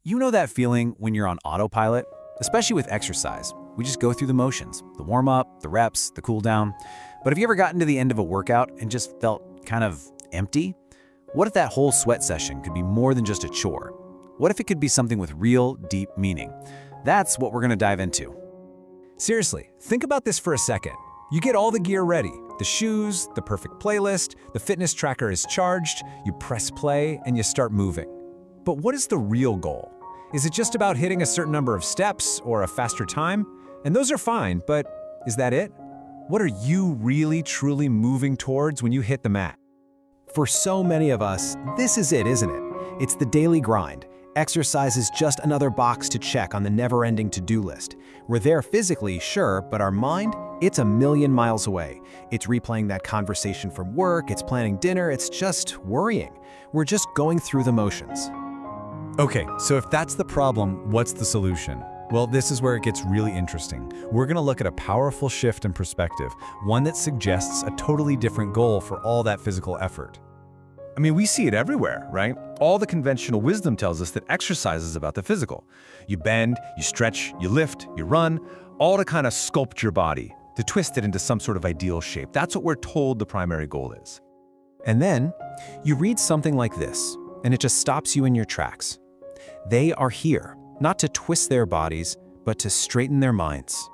You know that feeling when you're on autopilot, especially with exercise. We just go through the motions, the warm-up, the reps, the cool-down. But have you ever gotten to the end of a workout and just felt kind of empty? What if that whole sweat session could be more than just a chore? What if it could be something with real, deep meaning? That's what we're going to dive into. Seriously, think about this for a second. You get all the gear ready, the shoes, the perfect playlist, the fitness tracker is charged, you press play, and you start moving. But what is the real goal? Is it just about hitting a certain number of steps or a faster time? And those are fine, but is that it? What are you really, truly moving towards when you hit the mat? For so many of us, this is it, isn't it? It's the daily grind. Exercise is just another box to check on the never-ending to-do list. We're there physically, sure, but our mind, it's a million miles away. It's replaying that conversation from work, it's planning dinner, it's just worrying. We're just going through the motions. Okay, so if that's the problem, what's the solution? Well, this is where it gets really interesting. We're going to look at a powerful shift in perspective, one that suggests a totally different goal for all that physical effort. I mean, we see it everywhere, right? All the conventional wisdom tells us that exercise is about the physical. You bend, you stretch, you lift, you run, all to kind of sculpt your body, to twist it into some sort of ideal shape. That's what we're told the primary goal is. And then you read something like this, and it just stops you in your tracks. They are here, not to twist their bodies, but to straighten their minds.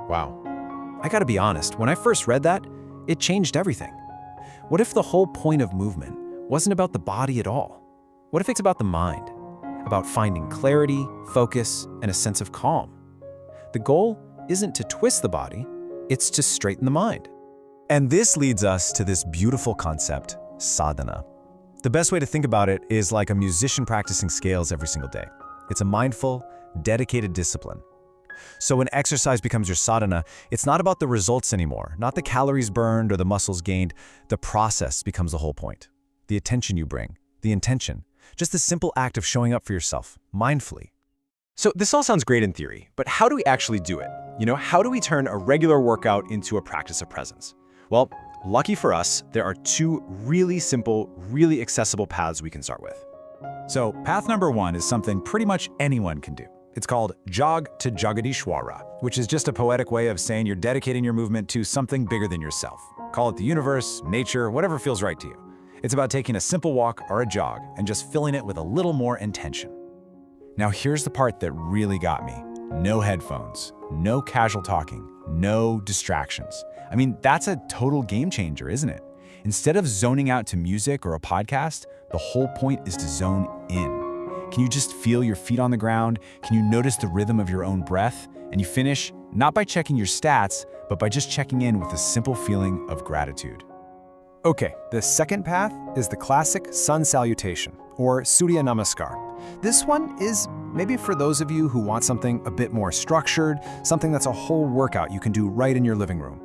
Wow. I gotta be honest, when I first read that, it changed everything. What if the whole point of movement wasn't about the body at all? What if it's about the mind? About finding clarity, focus, and a sense of calm? The goal isn't to twist the body, it's to straighten the mind. And this leads us to this beautiful concept, sadhana. The best way to think about it is like a musician practicing scales every single day. It's a mindful, dedicated discipline. So when exercise becomes your sadhana, it's not about the results anymore, not the calories burned or the muscles gained. The process becomes the whole point. The attention you bring, the intention, just the simple act of showing up for yourself, mindfully. So this all sounds great in theory, but how do we actually do it? How do we turn a regular workout into a practice of presence? Well, lucky for us, there are two really simple, really accessible paths we can start with. So path number one is something pretty much anyone can do. It's called Jog to Jagadeeshwara, which is just a poetic way of saying you're dedicating your movement to something bigger than yourself. Call it the universe, nature, whatever feels right to you. It's about taking a simple walk or a jog and just filling it with a little more intention. Now here's the part that really got me. No headphones, no casual talking, no distractions. I mean, that's a total game changer, isn't it? Instead of zoning out to music or a podcast, the whole point is to zone in. Can you just feel your feet on the ground? Can you notice the rhythm of your own breath? And you finish not by checking your stats, but by just checking in with a simple feeling of gratitude. Okay, the second path is the classic sun salutation, or Surya Namaskar. This one is maybe for those of you who want something a bit more structured, something that's a whole workout you can do right in your living room.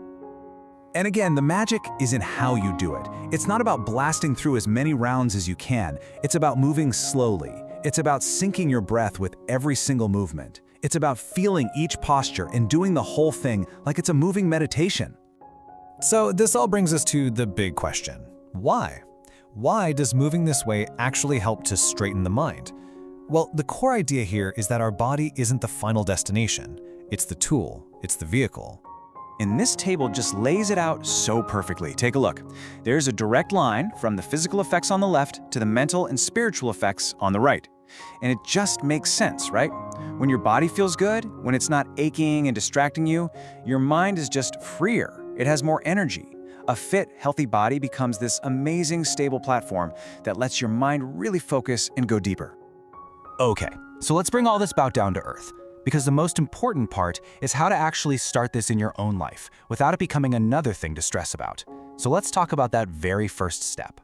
And again, the magic is in how you do it. It's not about blasting through as many rounds as you can. It's about moving slowly. It's about syncing your breath with every single movement. It's about feeling each posture and doing the whole thing like it's a moving meditation. So this all brings us to the big question. Why? Why does moving this way actually help to straighten the mind? Well, the core idea here is that our body isn't the final destination. It's the tool, it's the vehicle. And this table just lays it out so perfectly. Take a look. There's a direct line from the physical effects on the left to the mental and spiritual effects on the right. And it just makes sense, right? When your body feels good, when it's not aching and distracting you, your mind is just freer. It has more energy. A fit, healthy body becomes this amazing, stable platform that lets your mind really focus and go deeper. Okay, so let's bring all this back down to earth, because the most important part is how to actually start this in your own life without it becoming another thing to stress about. So let's talk about that very first step.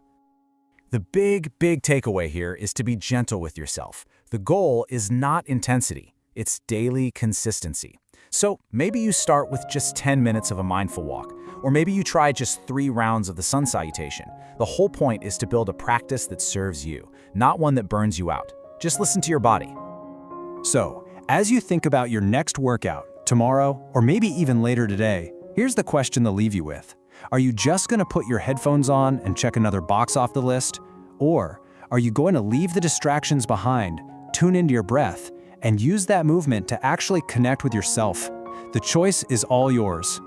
The big takeaway here is to be gentle with yourself. The goal is not intensity, it's daily consistency. So maybe you start with just 10 minutes of a mindful walk, or maybe you try just 3 rounds of the sun salutation. The whole point is to build a practice that serves you, not one that burns you out. Just listen to your body. So, as you think about your next workout, tomorrow, or maybe even later today, here's the question they'll leave you with. Are you just going to put your headphones on and check another box off the list? Or are you going to leave the distractions behind, tune into your breath and use that movement to actually connect with yourself. The choice is all yours.